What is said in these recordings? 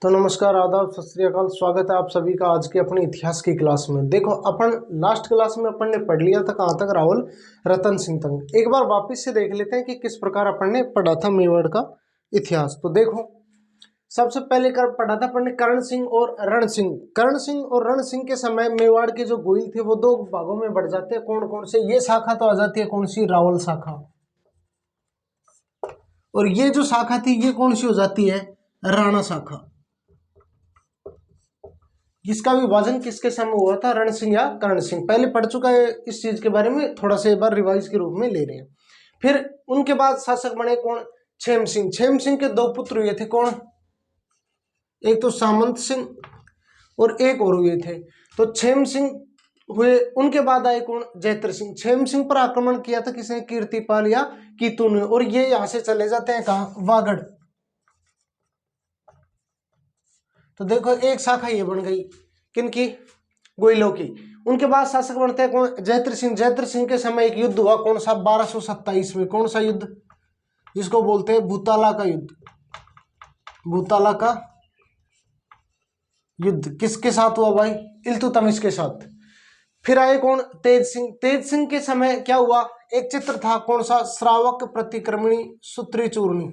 तो नमस्कार, आदाब, सत श्री अकाल। स्वागत है आप सभी का आज के अपने इतिहास की क्लास में। देखो, अपन लास्ट क्लास में अपन ने पढ़ लिया था कहाँ तक, रावल रतन सिंह तक। एक बार वापस से देख लेते हैं कि किस प्रकार अपन ने पढ़ा था मेवाड़ का इतिहास। तो देखो, सबसे पहले कर पढ़ा था अपन ने करण सिंह और रण सिंह। करण सिंह और रण सिंह के समय मेवाड़ के जो गोइल थे वो दो भागों में बढ़ जाते हैं। कौन कौन से? ये शाखा तो आ जाती है कौन सी? रावल शाखा। और ये जो शाखा थी ये कौन सी हो जाती है? राणा शाखा। जिसका विभाजन किसके समय हुआ था? रण सिंह या करण सिंह। पहले पढ़ चुका है इस चीज के बारे में, थोड़ा सा एक बार रिवाइज के रूप में ले रहे हैं। फिर उनके बाद शासक बने कौन? छेम सिंह। छेम सिंह के दो पुत्र हुए थे। कौन? एक तो सामंत सिंह और एक और हुए थे। तो छेम सिंह हुए, उनके बाद आए कौन? जैत्र सिंह। छेम सिंह पर आक्रमण किया था किसने? कीर्तिपाल या कीतु ने। और ये यहां से चले जाते हैं कहा? वागड़। तो देखो, एक शाखा ये बन गई किनकी? गोइलों की। उनके बाद शासक बनते हैं कौन? जैत्र सिंह। जैत्र सिंह के समय एक युद्ध हुआ, कौन सा? 1227 में। कौन सा युद्ध? जिसको बोलते हैं भूताला का युद्ध। भूताला का युद्ध किसके साथ हुआ भाई? इल्तुतमिश के साथ। फिर आए कौन? तेज सिंह। तेज सिंह के समय क्या हुआ? एक चित्र था, कौन सा? श्रावक प्रतिक्रमणी सूत्री चूर्णी।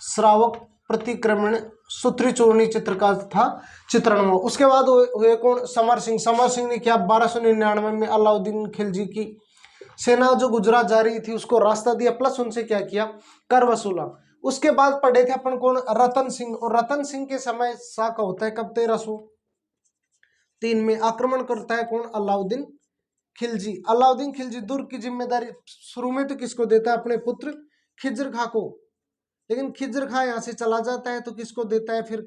श्रावक प्रतिक्रमण सूत्री चूर्णी चित्र का था चित्रण हुआ। उसके बाद हुए कौन? समर सिंह। समर सिंह ने क्या? 1299 में अलाउद्दीन खिलजी की सेना जो गुजरात जा रही थी उसको रास्ता दिया, प्लस उनसे क्या किया? कर वसूला। उसके बाद पढ़े थे अपन कौन? रतन सिंह। और रतन सिंह के समय शाखा होता है कब? 1303 में। आक्रमण करता है कौन? अलाउद्दीन खिलजी। अलाउद्दीन खिलजी दुर्ग की जिम्मेदारी शुरू में तो किसको देता है? अपने पुत्र खिज्र खां को। लेकिन खिज्र खां यहाँ से चला जाता है तो किसको देता है फिर?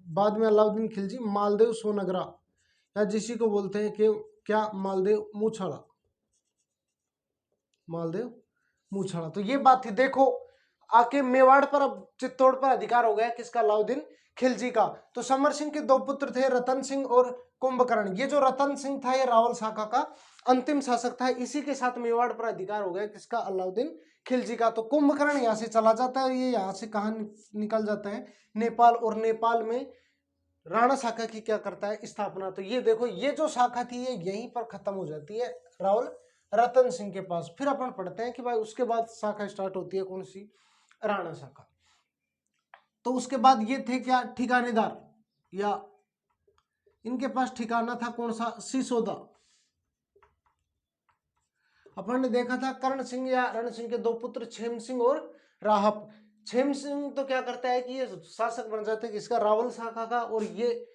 बाद में अलाउद्दीन खिलजी मालदेव सोनगरा, या जिसी को बोलते हैं कि क्या? मालदेव मूछाड़ा। मालदेव मूछाड़ा। तो ये बात थी। देखो, आके मेवाड़ पर, अब चित्तौड़ पर अधिकार हो गया किसका? अलाउद्दीन खिलजी का। तो समर सिंह के दो पुत्र थे, रतन सिंह और कुंभकर्ण। ये जो रतन सिंह था ये रावल शाखा का अंतिम शासक था। इसी के साथ मेवाड़ पर अधिकार हो गया किसका? अलाउद्दीन खिलजी का। तो कुंभकर्ण यहाँ से चला जाता है, ये यहाँ से कहाँ निकल जाता है? नेपाल। और नेपाल में राणा शाखा की क्या करता है? स्थापना। तो ये देखो, ये जो शाखा थी ये यहीं पर खत्म हो जाती है रावल रतन सिंह के पास। फिर अपन पढ़ते हैं कि भाई उसके बाद शाखा स्टार्ट होती है कौन सी? राणा शाखा। तो उसके बाद ये थे क्या? ठिकानेदार, या इनके पास ठिकाना था कौन सा? सिसोदा। अपन ने देखा था कर्ण सिंह या रण सिंह के दो पुत्र छेम सिंह और राहप। छेम सिंह तो क्या करता है कि ये शासक बन जाते हैं किसका? रावल शाखा का। और ये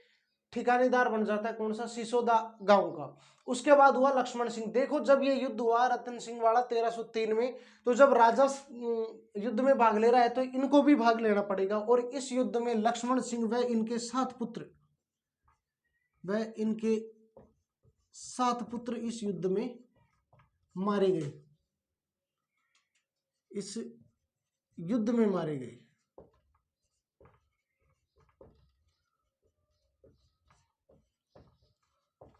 ठिकानेदार बन जाता है कौन सा? सिसोदा गांव का। उसके बाद हुआ लक्ष्मण सिंह। देखो, जब ये युद्ध हुआ रतन सिंह वाला 1303 में, तो जब राजा युद्ध में भाग ले रहा है तो इनको भी भाग लेना पड़ेगा। और इस युद्ध में लक्ष्मण सिंह व इनके 7 पुत्र इस युद्ध में मारे गए। इस युद्ध में मारे गए।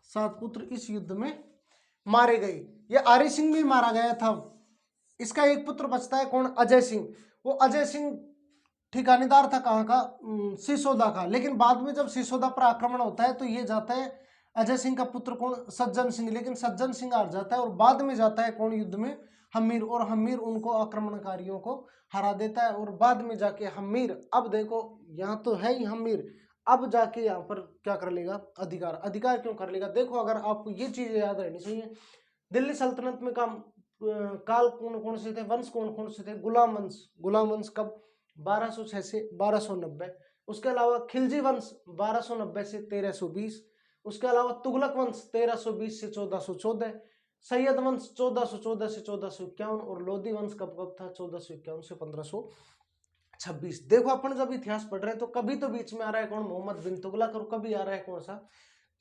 सात पुत्र इस युद्ध में मारे गए। ये आर्य सिंह भी मारा गया था। इसका एक पुत्र बचता है कौन? अजय सिंह। वो अजय सिंह ठिकानेदार था कहाँ का? सिसोदा का। लेकिन बाद में जब सिसोदा पर आक्रमण होता है तो ये जाता है अजय सिंह का पुत्र कौन? सज्जन सिंह। लेकिन सज्जन सिंह हार जाता है और बाद में जाता है कौन युद्ध में? हमीर। और हमीर उनको आक्रमणकारियों को हरा देता है। और बाद में जाके हमीर, अब देखो यहाँ तो है ही हमीर, अब जाके यहाँ पर क्या कर लेगा? अधिकार। अधिकार क्यों कर लेगा? देखो, अगर आपको ये चीजें याद रहनी चाहिए, दिल्ली सल्तनत में काम काल कौन कौन से थे? वंश कौन कौन से थे? गुलाम वंश। गुलाम वंश कब? 1206 से 1290। उसके अलावा खिलजी वंश 1290 से 1320। उसके अलावा तुगलक वंश 1320 से 1414। सैयद वंश 1414 से 1451। और लोधी वंश कब कब था? 1451 से 1526। देखो, अपन जब इतिहास पढ़ रहे हैं तो कभी तो बीच में आ रहा है कौन? मोहम्मद बिन तुगलक। और कभी आ रहा है कौन सा?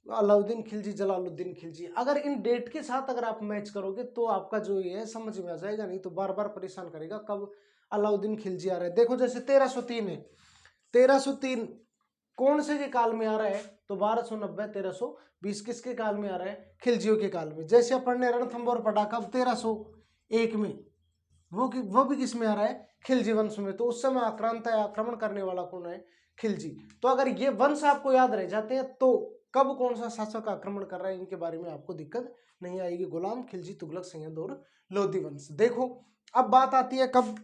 अलाउद्दीन खिलजी, जलालुद्दीन खिलजी। अगर इन डेट के साथ अगर आप मैच करोगे तो आपका जो ये है समझ में आ जाएगा, नहीं तो बार बार परेशान करेगा कब अलाउद्दीन खिलजी आ रहा है। देखो, जैसे 1303 है, 1303 कौन से के काल में आ रहा है? तो 1290 1320 किसके काल में आ रहा है? खिलजियों के काल में। जैसे अपन ने रणथंभौर पढ़ा कब? 1301 में। वो भी किस में आ रहा है? खिलजी वंश में। तो उस समय आक्रांत है, आक्रमण करने वाला कौन है? खिलजी। तो अगर ये वंश आपको याद रह जाते हैं तो कब कौन सा शासक आक्रमण कर रहा है इनके बारे में आपको दिक्कत नहीं आएगी। गुलाम, खिलजी, तुगलक, सैयद और लोधी वंश। देखो अब बात आती है कब,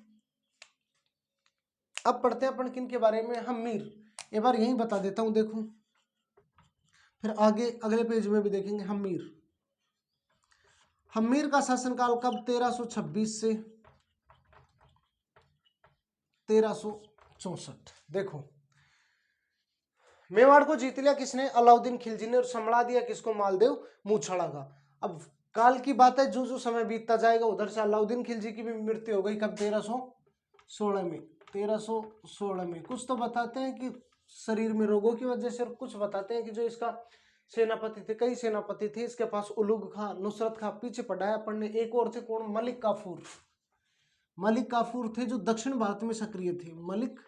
अब पढ़ते हैं अपन किन के बारे में, हम्मीर। एक बार यही बता देता हूं, देखो फिर आगे अगले पेज में भी देखेंगे। हम्मीर, हम्मीर का शासनकाल कब, 1326 से 1364। देखो मेवाड़ को जीत लिया किसने, अलाउद्दीन खिलजी ने, और संभला दिया किसको, मालदेव मूछड़ा का। अब काल की बात है, जो जो समय बीतता जाएगा उधर से अलाउद्दीन खिलजी की भी मृत्यु हो गई कब, 1316 में। 1316 में कुछ तो बताते हैं कि शरीर में रोगों की वजह से, और कुछ बताते हैं कि जो इसका सेनापति थे, कई सेनापति थे इसके पास, उलुग खां, नुसरत खां, पीछे पढ़ाया पढ़ने, एक और थे कौन, मलिक काफूर। मलिक काफूर थे जो दक्षिण भारत में सक्रिय थे, मलिक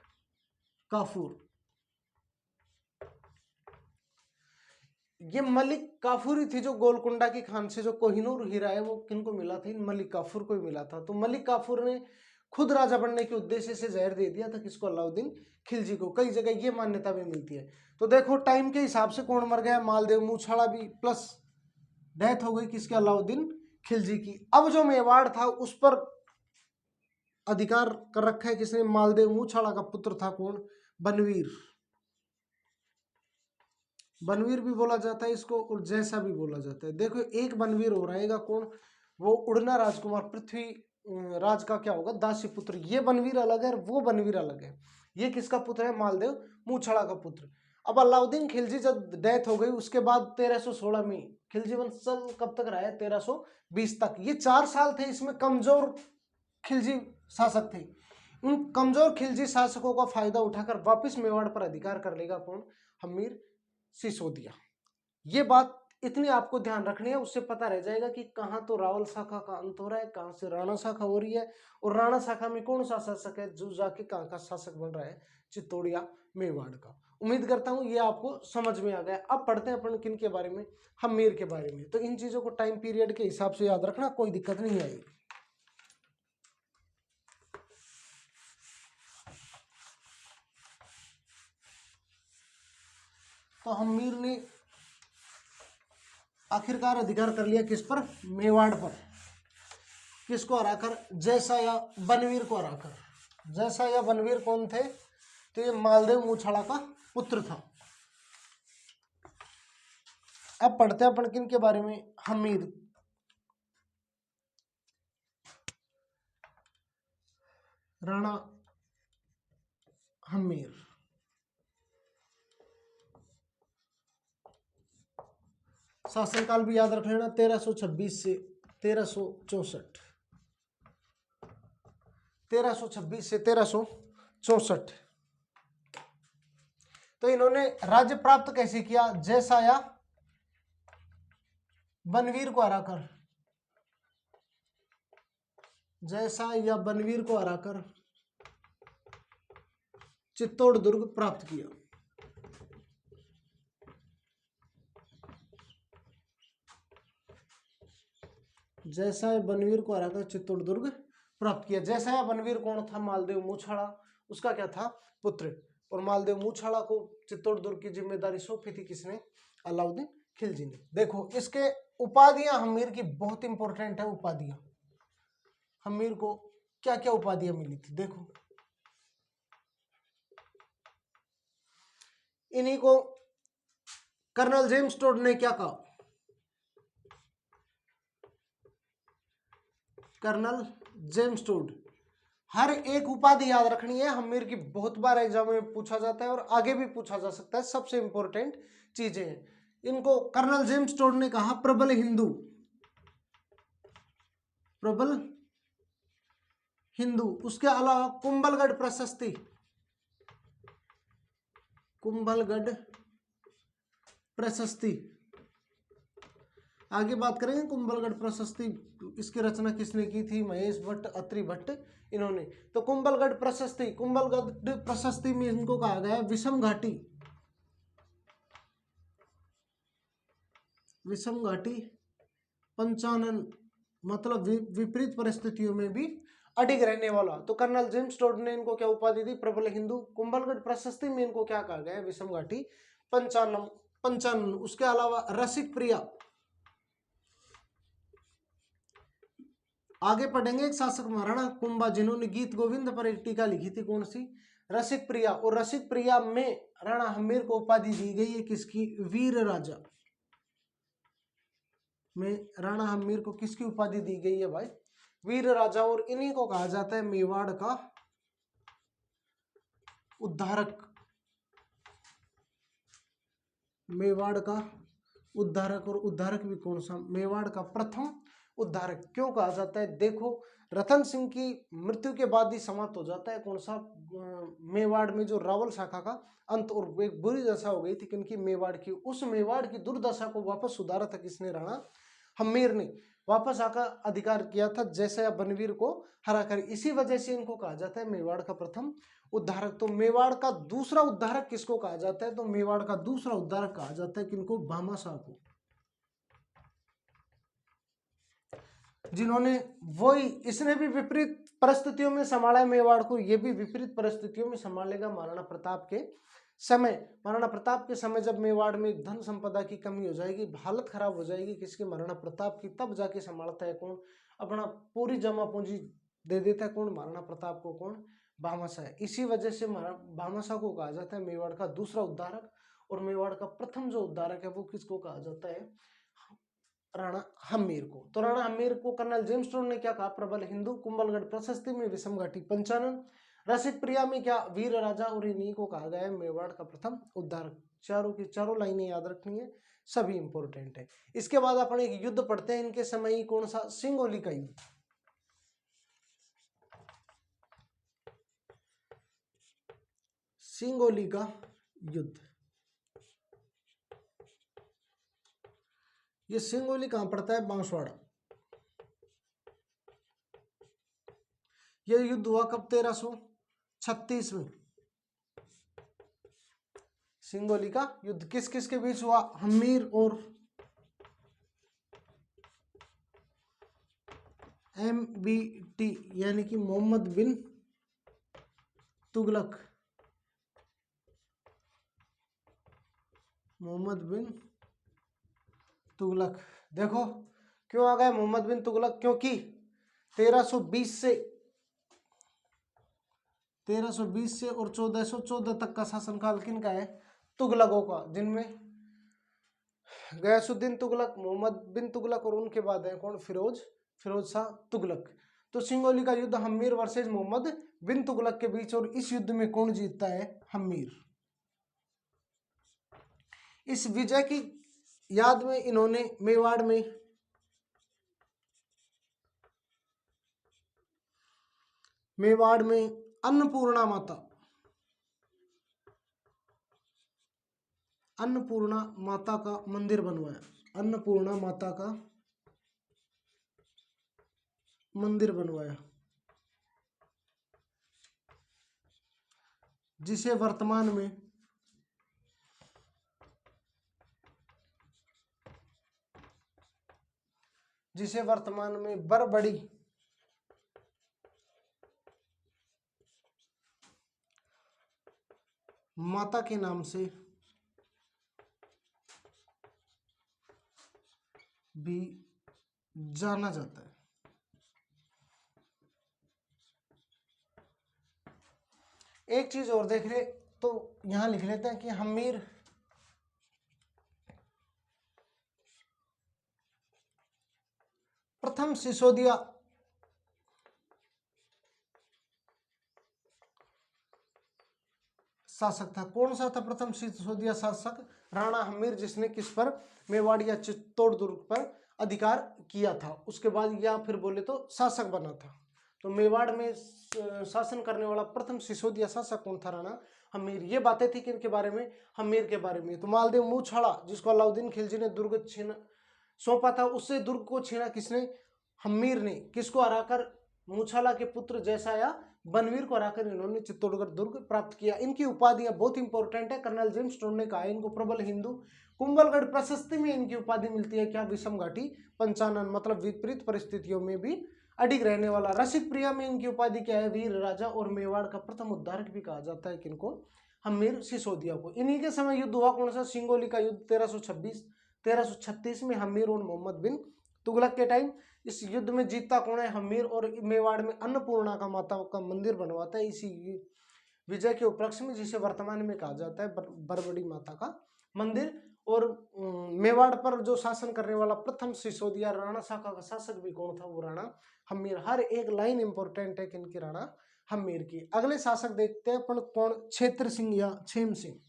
काफूर। ये मलिक काफूर ही थे जो गोलकुंडा की खान से जो कोहिनूर हीरा है वो किनको मिला था, इन मलिक काफूर को ही मिला था। तो मलिक काफूर ने खुद राजा बनने के उद्देश्य से जहर दे दिया था किसको, अलाउद्दीन खिलजी को। कई जगह ये मान्यता भी मिलती है। तो देखो टाइम के हिसाब से कौन मर गया, मालदेव मूछड़ा भी, प्लस डेथ हो गई किसके, अलाउद्दीन खिलजी की। अब जो मेवाड़ था उस पर अधिकार कर रखा है किसने, मालदेव मूछड़ा का पुत्र था कौन, बनवीर। बनवीर भी बोला जाता है इसको और जैसा भी बोला जाता है। देखो एक बनवीर हो रहेगा कौन, वो उड़ना राजकुमार, पृथ्वी राज का क्या होगा, दासी पुत्र। ये बनवीर अलग है, वो बनवीर अलग है। ये किसका पुत्र है, मालदेव मूछड़ा का पुत्र। अब अलाउद्दीन खिलजी जब डेथ हो गई उसके बाद 1316 में खिलजी वंश कब तक रहा है, 1320 तक। ये 4 साल थे, इसमें कमजोर खिलजी शासक थे। उन कमजोर खिलजी शासकों का फायदा उठाकर वापस मेवाड़ पर अधिकार कर लेगा कौन, हम्मीर सिसोदिया। ये बात इतनी आपको ध्यान रखनी है, उससे पता रह जाएगा कि कहाँ तो रावल शाखा का अंत हो रहा है, कहाँ से राणा शाखा हो रही है, और राणा शाखा में कौन सा शासक है जो जाके कहाँ का शासक बन रहा है, चित्तौड़िया मेवाड़ का। उम्मीद करता हूँ ये आपको समझ में आ गया। अब पढ़ते हैं अपन किन के बारे में, हम्मीर के बारे में। तो इन चीजों को टाइम पीरियड के हिसाब से याद रखना, कोई दिक्कत नहीं आएगी। तो हम्मीर ने आखिरकार अधिकार कर लिया किस पर, मेवाड़ पर। किसको हराकर, जैसा या बनवीर को हराकर। जैसा या बनवीर कौन थे, तो ये मालदेव मूछड़ा का पुत्र था। अब पढ़ते हैं अपन किन के बारे में, हम्मीर। राणा हम्मीर, शासनकाल भी याद रख लेना, 1326 से 1364। 1326 से 1364। तो इन्होंने राज्य प्राप्त कैसे किया, जैसा या बनवीर को हराकर। जैसा या बनवीर को हराकर चित्तौड़ दुर्ग प्राप्त किया। जैसा बनवीर को हराकर चित्तौड़ दुर्ग प्राप्त किया। जैसा या बनवीर कौन था, मालदेव मूछड़ा, उसका क्या था, पुत्र। और मालदेव मूछड़ा को चित्तौड़ दुर्ग की जिम्मेदारी सौंपी थी किसने, अलाउद्दीन खिलजी ने। देखो इसके उपाधियां हम्मीर की बहुत इंपॉर्टेंट है। उपाधियां हम्मीर को क्या क्या उपाधियां मिली थी, देखो इन्हीं को कर्नल जेम्स टोड ने क्या कहा, कर्नल जेम्स टोड। हर एक उपाधि याद रखनी है, हम्मीर की बहुत बार एग्जाम में पूछा जाता है और आगे भी पूछा जा सकता है, सबसे इंपॉर्टेंट चीजें हैं। इनको कर्नल जेम्स टोड ने कहा प्रबल हिंदू, प्रबल हिंदू। उसके अलावा कुंभलगढ़ प्रशस्ति, कुंभलगढ़ प्रशस्ति। आगे बात करेंगे कुंभलगढ़ प्रशस्ति, इसकी रचना किसने की थी, महेश भट्ट, अत्रि भट्ट, इन्होंने। तो कुंभलगढ़ प्रशस्ति, कुंभलगढ़ प्रशस्ति में इनको कहा गया विषम घाटी, विषम घाटी पंचानन, मतलब विपरीत परिस्थितियों में भी अडिग रहने वाला। तो कर्नल जेम्स टोड ने इनको क्या उपाधि दी? प्रबल हिंदू। कुंभलगढ़ प्रशस्ति में इनको क्या कहा गया है? विषम घाटी पंचानन। उसके अलावा रसिक प्रिया, आगे पढ़ेंगे एक शासक महाराणा कुंभा जिन्होंने गीत गोविंद पर एक टीका लिखी थी, कौन सी? रसिक प्रिया। और रसिक प्रिया में राणा हम्मीर को उपाधि दी गई है किसकी? वीर राजा में राणा हम्मीर को किसकी उपाधि दी गई है भाई? वीर राजा। और इन्हीं को कहा जाता है मेवाड़ का उद्धारक। मेवाड़ का उद्धारक। और उद्धारक भी कौन सा? मेवाड़ का प्रथम उद्धारक। क्यों कहा जाता है? देखो, रतन सिंह की मृत्यु के बाद ही समाप्त हो जाता है कौन सा? मेवाड़ में जो रावल शाखा का अंत। और एक बुरी दशा हो गई थी किनकी? मेवाड़ की। उस मेवाड़ की दुर्दशा को वापस सुधारा था किसने? राणा हम्मीर ने वापस आकर अधिकार किया था जैसे बनवीर को हराकर। इसी वजह से इनको कहा जाता है मेवाड़ का प्रथम उद्धारक। तो मेवाड़ का दूसरा उद्धारक किसको कहा जाता है? तो मेवाड़ का दूसरा उद्धारक कहा जाता है किनको? भामाशाह को, जिन्होंने वही, इसने भी विपरीत परिस्थितियों में संभाला है मेवाड़ को, ये भी विपरीत परिस्थितियों में संभालेगा महाराणा प्रताप के समय। महाराणा प्रताप के समय जब मेवाड़ में धन संपदा की कमी हो जाएगी, हालत खराब हो जाएगी किसके? महाराणा प्रताप की। तब जाके संभालता है कौन? अपना पूरी जमा पूंजी दे देता है कौन? महाराणा प्रताप को। कौन? भामाशाह। इसी वजह से भामाशाह को कहा जाता है मेवाड़ का दूसरा उद्धारक। और मेवाड़ का प्रथम जो उद्धारक है वो किसको कहा जाता है? राणा हम्मीर को। तो राणा हम्मीर को कर्नल जेम्स टोड ने क्या कहा? प्रबल हिंदू। कुंभलगढ़ प्रशस्ति में विषम घाटी पंचानन। रसिक प्रिया में क्या? वीर राजा। और इन्हीं को कहा गया है मेवाड़ का प्रथम उद्धारक। चारों की चारों लाइनें याद रखनी है, सभी इंपॉर्टेंट है। इसके बाद अपन एक युद्ध पढ़ते हैं इनके समय ही, कौन सा? सिंगोली का युद्ध। सिंगोली का युद्ध। ये सिंगोली कहां पड़ता है? बांसवाड़ा। यह युद्ध हुआ कब? 1336 में। सिंगोली का युद्ध किस किस के बीच हुआ? हम्मीर और MBT यानी कि मोहम्मद बिन तुगलक। मोहम्मद बिन तुगलक। देखो क्यों आ गए मोहम्मद बिन तुगलक? क्योंकि 1320 से और 1414 तक का शासनकाल किनका है? तुगलकों का, जिनमें गयासुद्दीन तुगलक, मोहम्मद बिन तुगलक और उनके बाद है कौन? फिरोज शाह तुगलक। तो सिंगोली का युद्ध हम्मीर वर्सेज मोहम्मद बिन तुगलक के बीच। और इस युद्ध में कौन जीतता है? हम्मीर। इस विजय की याद में इन्होंने मेवाड़ में अन्नपूर्णा माता का मंदिर बनवाया। अन्नपूर्णा माता का मंदिर बनवाया, जिसे वर्तमान में बरबड़ी माता के नाम से भी जाना जाता है। एक चीज और देख ले तो यहां लिख लेते हैं कि हम्मीर प्रथम सिसोदिया शासक था। कौन सा था प्रथम सिसोदिया शासक? राणा हम्मीर, जिसने किस पर? मेवाड़ या चित्तौड़ दुर्ग पर अधिकार किया था। उसके बाद या फिर बोले तो शासक बना था। तो मेवाड़ में शासन करने वाला प्रथम सिसोदिया शासक कौन था? राणा हम्मीर। ये बातें थी किनके बारे में? हम्मीर के बारे में। तो मालदेव मूछाड़ा, जिसको अलाउद्दीन खिलजी ने दुर्ग सौंपा था, उससे दुर्ग को छीना किसने? हम्मीर ने। किसको हराकर? मूछाला के पुत्र जैसा या बनवीर को हराकर इन्होंने चित्तौड़गढ़ दुर्ग प्राप्त किया। इनकी उपाधियां बहुत इंपॉर्टेंट है। कर्नल जेम्स टोड ने कहा इनको प्रबल हिंदू। कुंभलगढ़ प्रशस्ति में इनकी उपाधि मिलती है क्या? विषम घाटी पंचानन। मतलब विपरीत परिस्थितियों में भी अडिग रहने वाला। रसिक प्रिया में इनकी उपाधि क्या है, वीर राजा, और मेवाड़ का प्रथम उद्धारक भी कहा जाता है किनको, हमीर सिसोदिया को। इन्हीं के समय युद्ध हुआ कौन सा, सिंगोली का युद्ध 1336 में हमीर और मोहम्मद बिन तुगलक के टाइम। इस युद्ध में जीतता कौन है, हमीर, और मेवाड़ में अन्नपूर्णा का माता का मंदिर बनवाता है इसी विजय के उपलक्ष्य में, जिसे वर्तमान में कहा जाता है बरबड़ी माता का मंदिर। और मेवाड़ पर जो शासन करने वाला प्रथम सिसोदिया राणा शाखा का शासक भी कौन था, वो राणा हमीर। हर एक लाइन इंपॉर्टेंट है किनकी, राणा हमीर की। अगले शासक देखते हैं अपन कौन, क्षेत्र सिंह या छेम सिंह।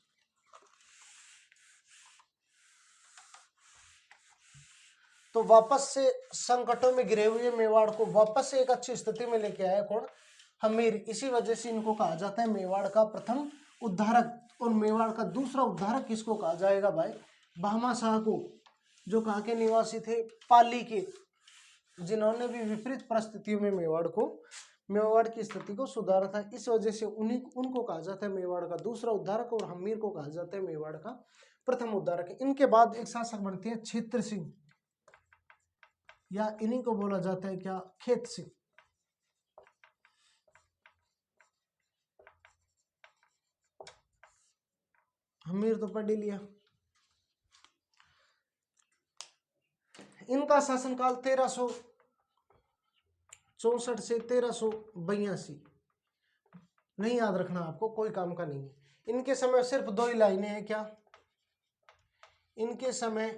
तो वापस से संकटों में गिरे हुए मेवाड़ को वापस से एक अच्छी स्थिति में लेके आया कौन, हमीर। इसी वजह से इनको कहा जाता है मेवाड़ का प्रथम उद्धारक। और मेवाड़ का दूसरा उद्धारक किसको कहा जाएगा भाई, भामा शाह को, जो कहाँ के निवासी थे, पाली के, जिन्होंने भी विपरीत परिस्थितियों में मेवाड़ की स्थिति को सुधारा था। इस वजह से उनको कहा जाता है मेवाड़ का दूसरा उद्धारक, और हमीर को कहा जाता है मेवाड़ का प्रथम उद्धारक। इनके बाद एक शासक बनते हैं क्षेत्र सिंह, या इन्हीं को बोला जाता है क्या, खेत सिंह। हमीर तो पढ़ ही लिया। इनका शासनकाल 1364 से 1382। नहीं याद रखना आपको, कोई काम का नहीं है। इनके समय सिर्फ दो ही लाइनें हैं क्या, इनके समय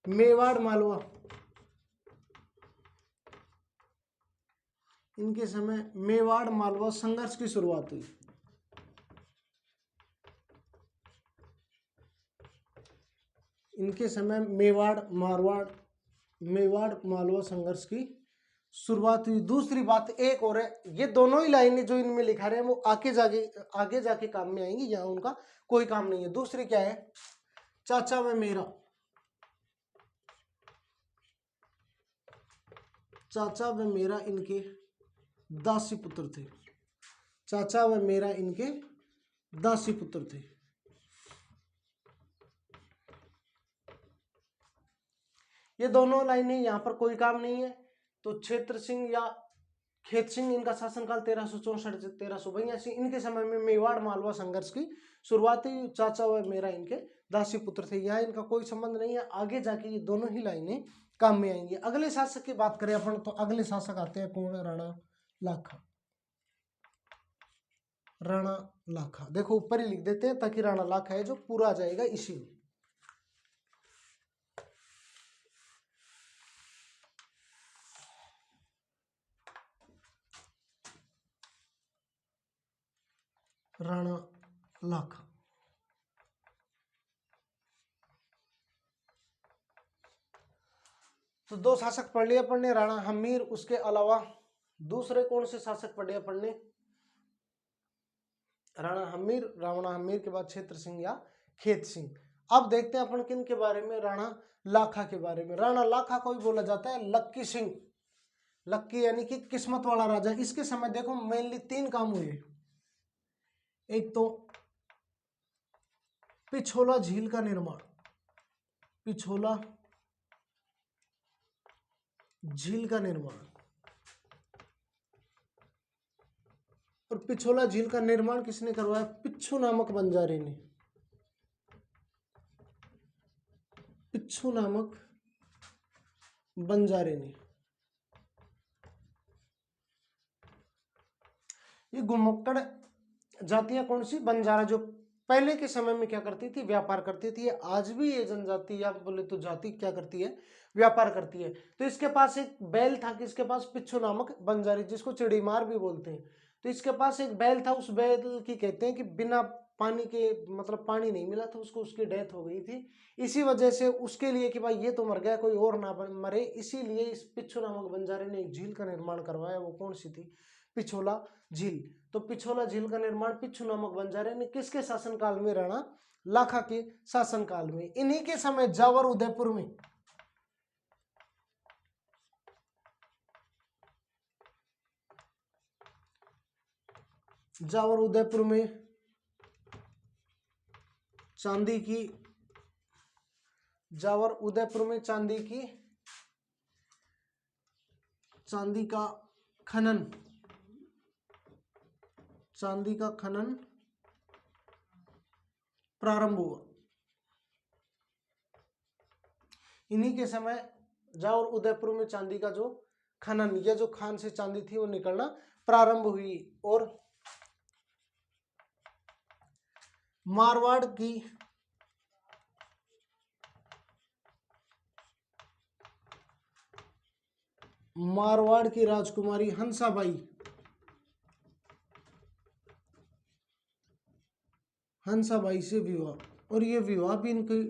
मेवाड़ मालवा, इनके समय मेवाड़ मालवा संघर्ष की शुरुआत हुई। इनके समय मेवाड़ मालवा संघर्ष की शुरुआत हुई। दूसरी बात एक और है, ये दोनों ही लाइनें जो इनमें लिखा रहे हैं वो आगे जाके काम में आएंगी, यहाँ उनका कोई काम नहीं है। दूसरी क्या है, चाचा व मेरा, चाचा व मेरा इनके दासी पुत्र थे, चाचा व मेरा इनके दासी पुत्र थे। ये दोनों लाइनें यहाँ पर कोई काम नहीं है। तो क्षेत्र सिंह या खेत सिंह, इनका शासनकाल 1364 से 1382। इनके समय में मेवाड़ मालवा संघर्ष की शुरुआत हुई। चाचा व मेरा इनके दासी पुत्र थे, यहाँ इनका कोई संबंध नहीं है। आगे जाके ये दोनों ही लाइनें काम में आएंगी। अगले शासक की बात करें अपन, तो अगले शासक आते हैं कौन, राणा लाखा। राणा लाखा, देखो ऊपर ही लिख देते हैं ताकि राणा लाखा है जो पूरा आ जाएगा इसी में। राणा लाखा, तो दो शासक पढ़ लिए अपन ने, राणा हमीर। उसके अलावा दूसरे कौन से शासक पढ़े अपन ने, राणा हमीर के बाद क्षेत्र सिंह या खेत सिंह। अब देखते हैं अपन किन के बारे में, राणा लाखा के बारे में। राणा लाखा को भी बोला जाता है लक्की सिंह, लक्की यानी कि किस्मत वाला राजा। इसके समय देखो मेनली तीन काम हुए। एक तो पिछोला झील का निर्माण, पिछोला झील का निर्माण, और पिछोला झील का निर्माण किसने करवाया, पिच्छू नामक बंजारे ने, पिच्छू नामक बंजारे ने। ये घुमक्कड़ जातियां कौन सी, बंजारा, जो पहले के समय में क्या करती थी, व्यापार करती थी। आज भी ये जनजाति या बोले तो जाति क्या करती है, व्यापार करती है। तो इसके पास एक बैल था, कि इसके पास पिच्छू नामक बंजारी, जिसको चिड़ीमार भी बोलते हैं। तो इसके पास एक बैल था, उस बैल की कहते हैं कि बिना पानी के, मतलब पानी नहीं मिला था उसको, उसकी डेथ हो गई थी। इसी वजह से उसके लिए कि भाई ये तो मर गया, कोई और ना मरे, इसीलिए इस पिच्छू नामक बंजारे ने एक झील का निर्माण करवाया। वो कौन सी थी, पिछोला झील। तो पिछोला झील का निर्माण पिच्छू नामक बंजारे ने किसके शासनकाल में, राणा लाखा के शासनकाल में। इन्हीं के समय जावर उदयपुर में, जावर उदयपुर में चांदी की जावर उदयपुर में चांदी का खनन प्रारंभ हुआ। इन्हीं के समय जावर उदयपुर में चांदी का जो खनन या जो खान से चांदी थी वो निकलना प्रारंभ हुई। और मारवाड़ की राजकुमारी हंसाबाई से विवाह, और ये विवाह भी इनके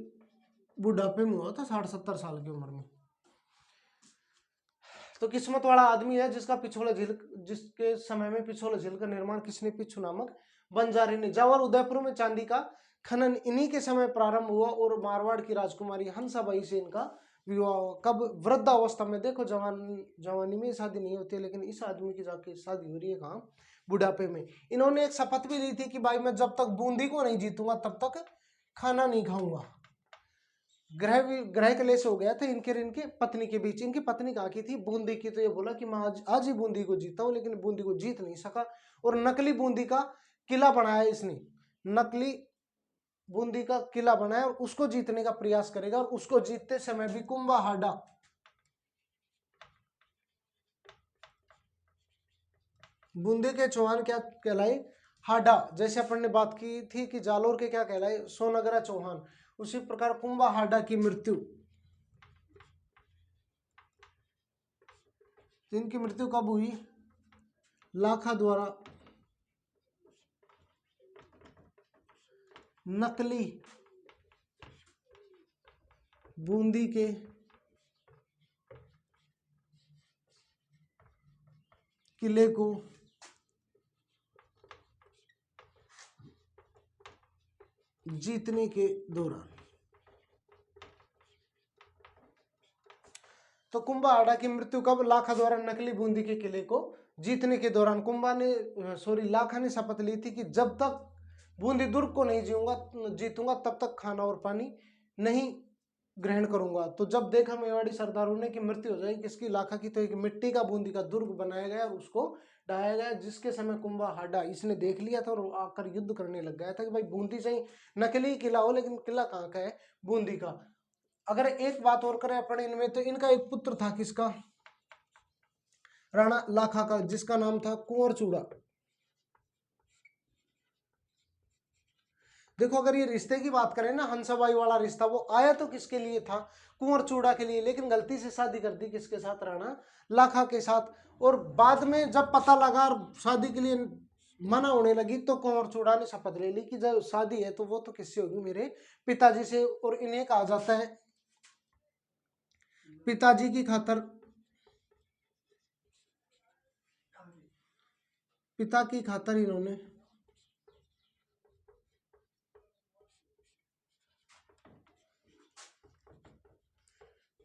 बुढ़ापे में हुआ था, 60-70 साल की उम्र में। तो किस्मत वाला आदमी है जिसके समय में पिछोला झील का निर्माण किसने? पिच्छू नामक बंजारे ने। जावर उदयपुर में चांदी का खनन इन्हीं के समय प्रारंभ हुआ और मारवाड़ की राजकुमारी हंसाबाई से इनका विवाह हुआ। कब? वृद्धावस्था में। देखो जवानी में शादी नहीं होती, लेकिन इस आदमी की जाके शादी हो रही है कहाँ? बुढ़ापे में। इन्होंने एक शपथ भी ली थी कि भाई मैं जब तक बूंदी को नहीं जीतूंगा तब तक खाना नहीं खाऊंगा। ग्रह क्लेश हो गया था इनके पत्नी के बीच। इनकी पत्नी कहाँ की थी? बूंदी की। तो ये बोला कि मैं आज ही बूंदी को जीता हूँ, लेकिन बूंदी को जीत नहीं सका और नकली बूंदी का किला बनाया इसने। नकली बूंदी का किला बनाया और उसको जीतने का प्रयास करेगा, और उसको जीतते समय भी कुंभाहाडा बूंदी के चौहान क्या कहलाए? हाडा। जैसे अपन ने बात की थी कि जालोर के क्या कहलाए? सोनगरा चौहान। उसी प्रकार कुंभाहाडा की मृत्यु, इनकी मृत्यु कब हुई? लाखा द्वारा नकली बूंदी के किले को जीतने के दौरान। तो कुंभाहाडा की मृत्यु कब? लाखा द्वारा नकली बूंदी के किले को जीतने के दौरान। लाखा ने शपथ ली थी कि जब तक बूंदी दुर्ग को नहीं जीतूंगा तब तक खाना और पानी नहीं ग्रहण करूंगा। तो जब देखा मेवाड़ी सरदारों ने कि मृत्यु हो जाएगी किसकी? लाखा की, तो एक मिट्टी का बूंदी का दुर्ग बनाया गया और उसको ढाया गया, जिसके समय कुंभाहाडा इसने देख लिया था और आकर युद्ध करने लग गया था कि भाई बूंदी से नकली किला हो, लेकिन किला कहाँ का है? बूंदी का। अगर एक बात और करें अपन इनमें, तो इनका एक पुत्र था किसका? राणा लाखा का, जिसका नाम था कुंवर चूड़ा। देखो अगर ये रिश्ते की बात करें ना, हंसाबाई वाला रिश्ता, वो आया तो किसके लिए था? कुंवर चूड़ा के लिए, लेकिन गलती से शादी कर दी किसके साथ? राणा लाखा के साथ। और बाद में जब पता लगा शादी के लिए मना होने लगी, तो कुंवर चूड़ा ने शपथ ले ली कि जब शादी है तो वो तो किससे होगी? मेरे पिताजी से। और इन्हें कहा जाता है पिताजी की खातर, पिता की खातर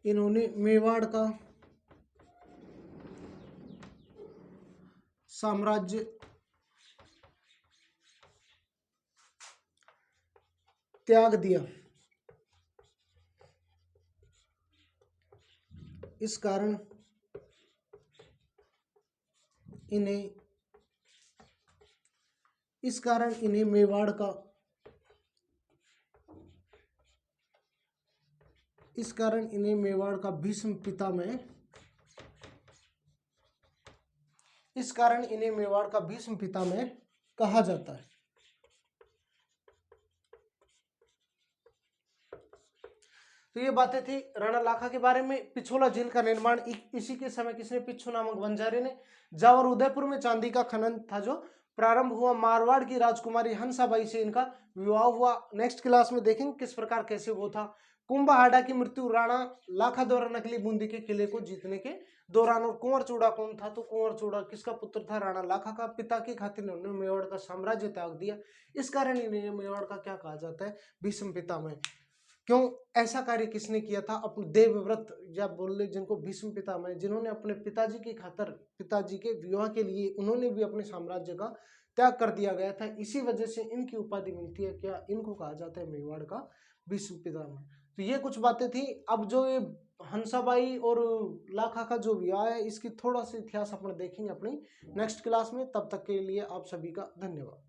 इन्होंने मेवाड़ का साम्राज्य त्याग दिया। इस कारण इन्हें मेवाड़ का भीष्म पितामह कहा जाता है। तो ये बातें थी राणा लाखा के बारे में। पिछोला झील का निर्माण इसी के समय किसने? पिच्छू नामक बंजारे ने। जावर उदयपुर में चांदी का खनन था जो प्रारंभ हुआ। मारवाड़ की राजकुमारी हंसाबाई से इनका विवाह हुआ। नेक्स्ट क्लास में देखेंगे किस प्रकार कैसे वो था। कुंभाहाडा की मृत्यु राणा लाखा द्वारा नकली बूंदी के किले को जीतने के दौरान। और कुंवर चूड़ा कौन था? तो कुंवर चूड़ा किसका पुत्र था? राणा लाखा का। पिता की खातिर उन्होंने मेवाड़ का साम्राज्य त्याग दिया, इस कारण इन्हें मेवाड़ का क्या कहा जाता है? भीष्म पितामह। क्यों? ऐसा कार्य किसने किया था? अपने देवव्रत या बोल ले जिनको भीष्म पितामह, जिन्होंने अपने पिताजी की खातर, पिताजी के विवाह के लिए उन्होंने भी अपने साम्राज्य का त्याग कर दिया गया था। इसी वजह से इनकी उपाधि मिलती है। क्या इनको कहा जाता है? मेवाड़ का भीष्म पितामह। तो ये कुछ बातें थी। अब जो ये हंसाबाई और लाखा का जो विवाह है, इसकी थोड़ा सा इतिहास अपन देखेंगे अपनी नेक्स्ट क्लास में। तब तक के लिए आप सभी का धन्यवाद।